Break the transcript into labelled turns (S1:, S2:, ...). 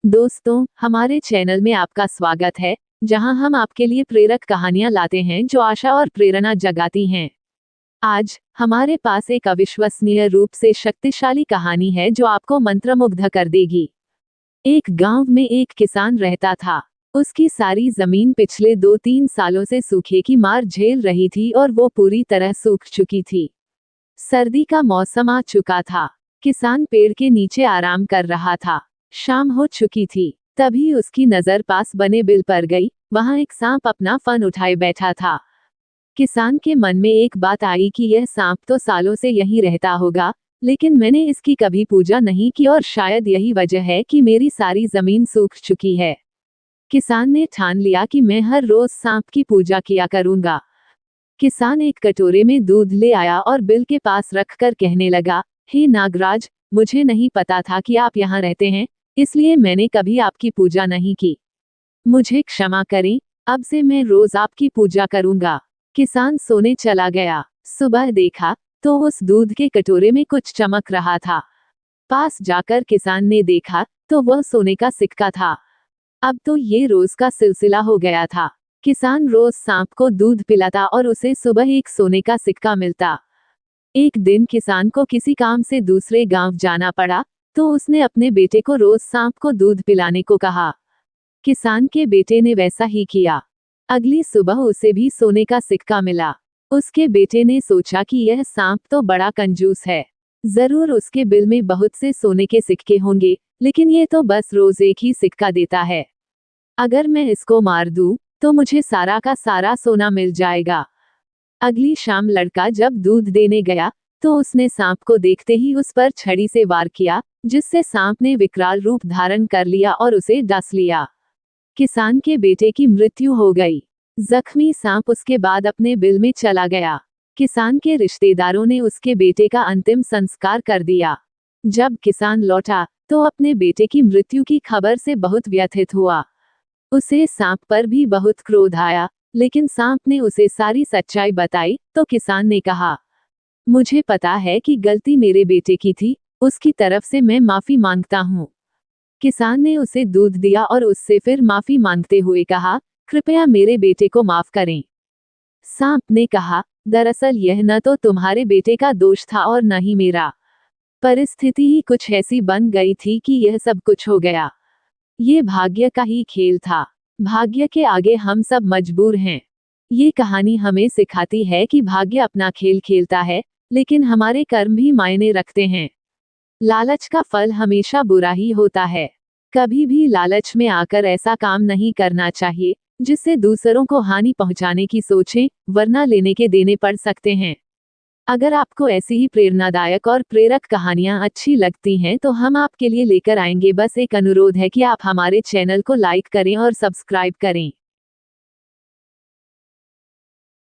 S1: दोस्तों, हमारे चैनल में आपका स्वागत है, जहां हम आपके लिए प्रेरक कहानियां लाते हैं जो आशा और प्रेरणा जगाती हैं। आज हमारे पास एक अविश्वसनीय रूप से शक्तिशाली कहानी है जो आपको मंत्रमुग्ध कर देगी। एक गांव में एक किसान रहता था। उसकी सारी जमीन पिछले 2-3 सालों से सूखे की मार झेल रही थी और वो पूरी तरह सूख चुकी थी। सर्दी का मौसम आ चुका था। किसान पेड़ के नीचे आराम कर रहा था। शाम हो चुकी थी। तभी उसकी नजर पास बने बिल पर गई। वहां एक सांप अपना फन उठाए बैठा था। किसान के मन में एक बात आई कि यह सांप तो सालों से यहीं रहता होगा, लेकिन मैंने इसकी कभी पूजा नहीं की और शायद यही वजह है कि मेरी सारी जमीन सूख चुकी है। किसान ने ठान लिया कि मैं हर रोज सांप की पूजा किया करूंगा। किसान एक कटोरे में दूध ले आया और बिल के पास रखकर कहने लगा, हे नागराज, मुझे नहीं पता था कि आप यहाँ रहते हैं, इसलिए मैंने कभी आपकी पूजा नहीं की। मुझे क्षमा करें, अब से मैं रोज आपकी पूजा करूंगा। किसान सोने चला गया। सुबह देखा तो उस दूध के कटोरे में कुछ चमक रहा था। पास जाकर किसान ने देखा तो वह सोने का सिक्का था। अब तो ये रोज का सिलसिला हो गया था। किसान रोज सांप को दूध पिलाता और उसे सुबह एक सोने का सिक्का मिलता। एक दिन किसान को किसी काम से दूसरे गांव जाना पड़ा, तो उसने अपने बेटे को रोज सांप को दूध पिलाने को कहा। किसान के बेटे ने वैसा ही किया। अगली सुबह उसे भी सोने का सिक्का मिला। उसके बेटे ने सोचा कि यह सांप तो बड़ा कंजूस है, जरूर उसके बिल में बहुत से सोने के सिक्के होंगे, लेकिन ये तो बस रोज एक ही सिक्का देता है। अगर मैं इसको मार दूं, तो मुझे सारा का सारा सोना मिल जाएगा। अगली शाम लड़का जब दूध देने गया, तो उसने सांप को देखते ही उस पर छड़ी से वार किया, जिससे सांप ने विकराल रूप धारण कर लिया और उसे डस लिया। किसान के बेटे की मृत्यु हो गई। जख्मी सांप उसके बाद अपने बिल में चला गया। किसान के रिश्तेदारों ने उसके बेटे का अंतिम संस्कार कर दिया। जब किसान लौटा, तो अपने बेटे की मृत्यु की खबर से बहुत व्यथित हुआ। उसे सांप पर भी बहुत क्रोध आया, लेकिन सांप ने उसे सारी सच्चाई बताई, तो किसान ने कहा, मुझे पता है कि गलती मेरे बेटे की थी, उसकी तरफ से मैं माफी मांगता हूँ। किसान ने उसे दूध दिया और उससे फिर माफी मांगते हुए कहा, कृपया मेरे बेटे को माफ करें। सांप ने कहा, दरअसल यह न तो तुम्हारे बेटे का दोष था और न ही मेरा। परिस्थिति ही कुछ ऐसी बन गई थी कि यह सब कुछ हो गया। ये भाग्य का ही खेल था। भाग्य के आगे हम सब मजबूर हैं। ये कहानी हमें सिखाती है कि भाग्य अपना खेल खेलता है, लेकिन हमारे कर्म भी मायने रखते हैं। लालच का फल हमेशा बुरा ही होता है। कभी भी लालच में आकर ऐसा काम नहीं करना चाहिए जिससे दूसरों को हानि पहुंचाने की सोचें, वरना लेने के देने पड़ सकते हैं। अगर आपको ऐसी ही प्रेरणादायक और प्रेरक कहानियां अच्छी लगती हैं तो हम आपके लिए लेकर आएंगे। बस एक अनुरोध है कि आप हमारे चैनल को लाइक करें और सब्सक्राइब करें।